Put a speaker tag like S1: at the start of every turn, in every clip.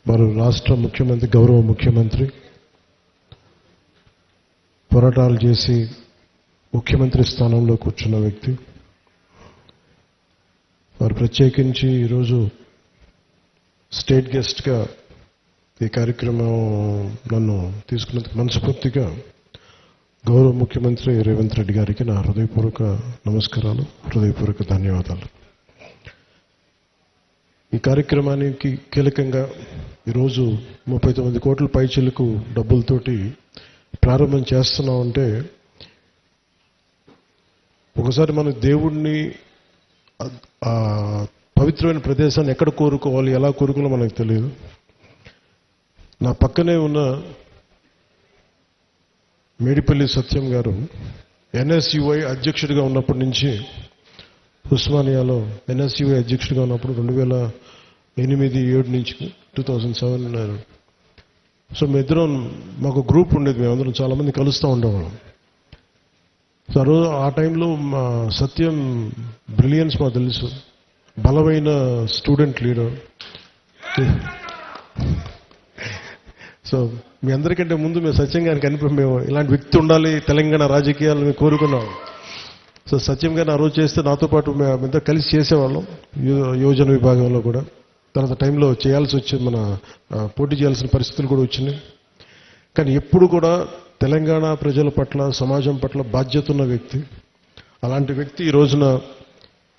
S1: వారు రాష్ట్ర ముఖ్యమంత్రి, గౌరవ ముఖ్యమంత్రి పోరాటాలు చేసి ముఖ్యమంత్రి స్థానంలో కూర్చున్న వ్యక్తి. వారు ప్రత్యేకించి ఈరోజు స్టేట్ గెస్ట్గా ఈ కార్యక్రమం నన్ను తీసుకున్నందుకు మనస్ఫూర్తిగా గౌరవ ముఖ్యమంత్రి రేవంత్ రెడ్డి గారికి నా హృదయపూర్వక నమస్కారాలు, హృదయపూర్వక ధన్యవాదాలు. ఈ కార్యక్రమానికి కీలకంగా ఈరోజు 39 కోట్ల పైచిలకు డబ్బులతోటి ప్రారంభం చేస్తున్నామంటే, ఒకసారి మన దేవుణ్ణి పవిత్రమైన ప్రదేశాన్ని ఎక్కడ కోరుకోవాలి, ఎలా కోరుకోవాలో మనకు తెలియదు. నా పక్కనే ఉన్న మేడిపల్లి సత్యం గారు ఎన్ఎస్యుఐ అధ్యక్షుడిగా ఉన్నప్పటి నుంచి, ఉస్మానియాలో ఎన్ఎస్యుఐ అధ్యక్షుడిగా ఉన్నప్పుడు 2008-7 నుంచి 2007. సో మేమిద్దరం, మాకు గ్రూప్ ఉండేది, మేమందరం చాలామంది కలుస్తూ ఉండేవాళ్ళం. ఆ టైంలో మా సత్యం బ్రిలియన్స్ మాకు తెలుసు, బలమైన స్టూడెంట్ లీడర్. సో మీ అందరికంటే ముందు మేము సత్యం గారికి మేము ఇలాంటి వ్యక్తి ఉండాలి తెలంగాణ రాజకీయాలు మేము కోరుకున్నాం. సో సత్యం గారిని ఆ రోజు చేస్తే నాతో పాటు మేమంతా కలిసి చేసేవాళ్ళం యువజన విభాగంలో కూడా. తర్వాత టైంలో చేయాల్సి వచ్చింది, మన పోటీ చేయాల్సిన పరిస్థితులు కూడా వచ్చినాయి. కానీ ఎప్పుడు కూడా తెలంగాణ ప్రజల పట్ల, సమాజం పట్ల బాధ్యత ఉన్న వ్యక్తి. అలాంటి వ్యక్తి ఈ రోజున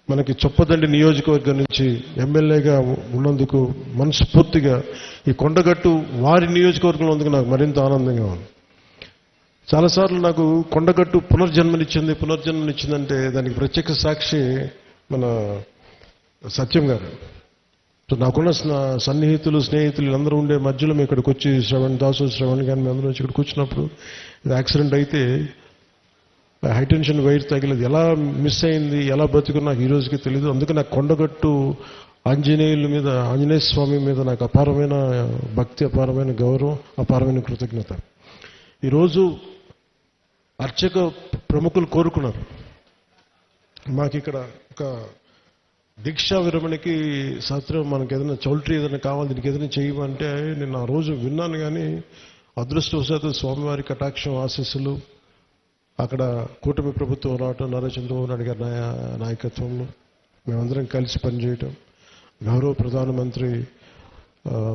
S1: మనకి చొప్పదండి నియోజకవర్గం నుంచి ఎమ్మెల్యేగా ఉన్నందుకు మనస్ఫూర్తిగా ఈ కొండగట్టు వారి నియోజకవర్గంలో ఉన్నందుకు నాకు మరింత ఆనందంగా ఉంది. చాలాసార్లు నాకు కొండగట్టు పునర్జన్మనిచ్చిందంటే దానికి ప్రత్యక్ష సాక్షి మన సత్యం గారు. సో నాకున్న సన్నిహితులు, స్నేహితులు వీళ్ళందరూ ఉండే మధ్యలో మేము ఇక్కడికి వచ్చి శ్రవణ్ కానీ మేమందరం వచ్చి ఇక్కడికి వచ్చినప్పుడు యాక్సిడెంట్ అయితే హైటెన్షన్ వైర్ తగిలేదు, ఎలా మిస్ అయింది, ఎలా బతుకున్నా నాకు ఈ రోజుకి తెలియదు. అందుకే నాకు కొండగట్టు ఆంజనేయ స్వామి మీద నాకు అపారమైన భక్తి, అపారమైన గౌరవం, అపారమైన కృతజ్ఞత. ఈరోజు అర్చక ప్రముఖులు కోరుకున్నారు, మాకు ఇక్కడ ఒక దీక్షా విరమణకి శాస్త్రం, మనకి ఏదైనా చౌల్ట్రీ ఏదైనా కావాలి, దీనికి ఏదైనా చేయమంటే నేను ఆ రోజు విన్నాను. కానీ అదృష్టవశాత్తు స్వామివారి కటాక్షం, ఆశీస్సులు, అక్కడ కూటమి ప్రభుత్వం రావటం, నారా చంద్రబాబు నాయుడు గారి నాయకత్వంలో మేమందరం కలిసి పనిచేయటం, గౌరవ ప్రధానమంత్రి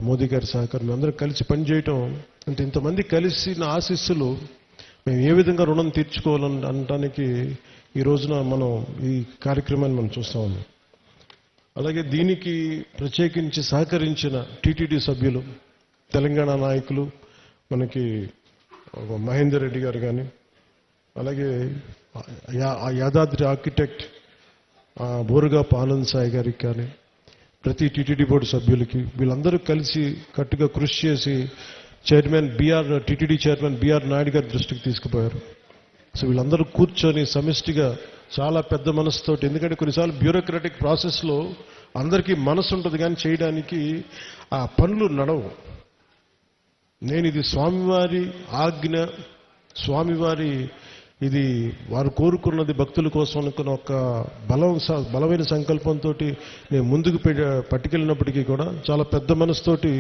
S1: మోదీ గారి సహకారం, మేమందరం కలిసి పనిచేయటం అంటే, ఇంతమంది కలిసి నా ఆశీస్సులు మేము ఏ విధంగా రుణం తీర్చుకోవాలని అనటానికి ఈ రోజున మనం ఈ కార్యక్రమాన్ని మనం చూస్తా ఉన్నాం. అలాగే దీనికి ప్రత్యేకించి సహకరించిన టీటీడీ సభ్యులు, తెలంగాణ నాయకులు, మనకి మహేందర్ రెడ్డి గారు కానీ, అలాగే యాదాద్రి ఆర్కిటెక్ట్ బోరుగాపు ఆనంద్ సాయి గారికి కానీ, ప్రతి టీటీడీ బోర్డు సభ్యులకి, వీళ్ళందరూ కలిసి కట్టుగా కృషి చేసి టీటీడీ చైర్మన్ బిఆర్ నాయుడు గారి దృష్టికి తీసుకుపోయారు. సో వీళ్ళందరూ కూర్చొని సమిష్టిగా చాలా పెద్ద మనసుతోటి, ఎందుకంటే కొన్నిసార్లు బ్యూరోక్రాటిక్ ప్రాసెస్లో అందరికీ మనసు ఉంటుంది కానీ చేయడానికి ఆ పనులు నడవు. నేను ఇది స్వామివారి ఆజ్ఞ, స్వామివారి ఇది వారు కోరుకున్నది భక్తుల కోసం అనుకున్న ఒక బలమైన సంకల్పంతో నేను ముందుకు పట్టుకెళ్ళినప్పటికీ కూడా చాలా పెద్ద మనసుతోటి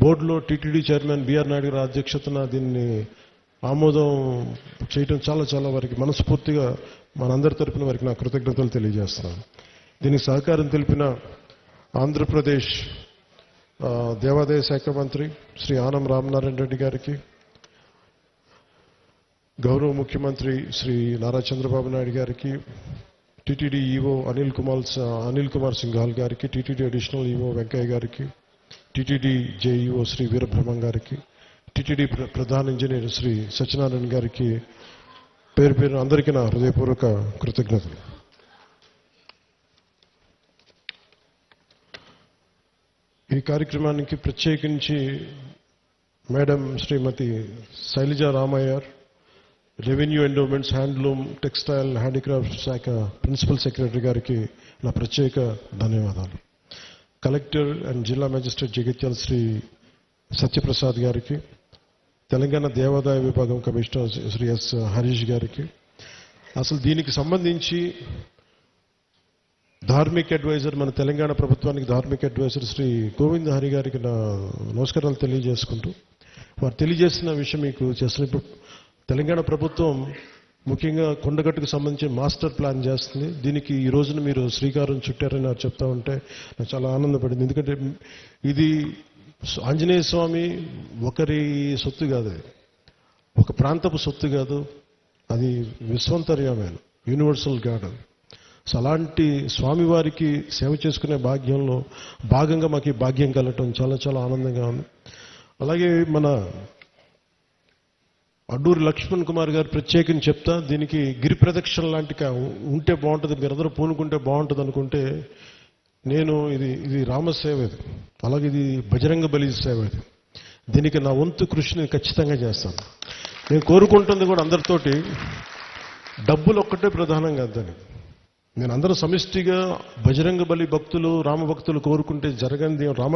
S1: బోర్డులో టీటీడీ చైర్మన్ బిఆర్ నాయుడు గారి అధ్యక్షతన దీన్ని ఆమోదం చేయటం చాలా వారికి మనస్ఫూర్తిగా మనందరి తరపున వారికి నా కృతజ్ఞతలు తెలియజేస్తున్నాను. దీనికి సహకారం తెలిపిన ఆంధ్రప్రదేశ్ దేవాదాయ శాఖ మంత్రి శ్రీ ఆనం రామనారాయణ రెడ్డి గారికి, గౌరవ ముఖ్యమంత్రి శ్రీ నారా చంద్రబాబు నాయుడు గారికి, టీటీడీ ఈవో అనిల్ కుమార్ సింఘాల్ గారికి, టీటీడీ అడిషనల్ ఈవో వెంకయ్య గారికి, టీటీడీ జేఈఓ శ్రీ వీరబ్రహ్మం గారికి, టీటీడీ ప్రధాన ఇంజనీర్ శ్రీ సత్యనారాయణ గారికి పేరు అందరికీ నా హృదయపూర్వక కృతజ్ఞతలు. ఈ కార్యక్రమానికి ప్రత్యేకించి madam Shrimati Shailaja Ramayyar, revenue endowments, handloom, textile, handicraft శాఖ ప్రిన్సిపల్ సెక్రటరీ గారికి నా ప్రత్యేక ధన్యవాదాలు. కలెక్టర్ అండ్ జిల్లా మేజిస్ట్రేట్ జగిత్యాల శ్రీ సత్యప్రసాద్ గారికి, తెలంగాణ దేవాదాయ విభాగం కమిషనర్ శ్రీ ఎస్ హరీష్ గారికి, అసలు దీనికి సంబంధించి ధార్మిక అడ్వైజర్, మన తెలంగాణ ప్రభుత్వానికి ధార్మిక అడ్వైజర్ శ్రీ గోవింద్ హరి గారికి నా నమస్కారాలు తెలియజేసుకుంటూ, వారు తెలియజేసిన విషయం మీకు చేస్తున్న. ఇప్పుడు తెలంగాణ ప్రభుత్వం ముఖ్యంగా కొండగట్టుకు సంబంధించి మాస్టర్ ప్లాన్ చేస్తుంది. దీనికి ఈ రోజున మీరు శ్రీకారం చుట్టారని నాకు చెప్తా ఉంటే నాకు చాలా ఆనందపడింది. ఎందుకంటే ఇది ఆంజనేయ స్వామి ఒకరి సొత్తు కాదు, అది ఒక ప్రాంతపు సొత్తు కాదు, అది విశ్వంతర్యమైన యూనివర్సల్ గాడ్. సో అలాంటి స్వామివారికి సేవ చేసుకునే భాగ్యంలో భాగంగా మాకు ఈ భాగ్యం కలగటం చాలా చాలా ఆనందంగా ఉంది. అలాగే మన అడ్డూరి లక్ష్మణ్ కుమార్ గారు ప్రత్యేకంగా చెప్తా, దీనికి గిరి ప్రదక్షిణ లాంటి ఉంటే బాగుంటుంది, మీరందరూ పూనుకుంటే బాగుంటుంది అనుకుంటే, నేను ఇది రామసేవ, ఇది అలాగే ఇది బజరంగ బలి సేవ, ఇది దీనికి నా వంతు కృషిని ఖచ్చితంగా చేస్తాను. నేను కోరుకుంటుంది కూడా అందరితోటి డబ్బులు ఒక్కటే ప్రధానం కాదని. నేను అందరూ సమిష్టిగా బజరంగ బలి భక్తులు, రామ భక్తులు కోరుకుంటే జరగనిది రామ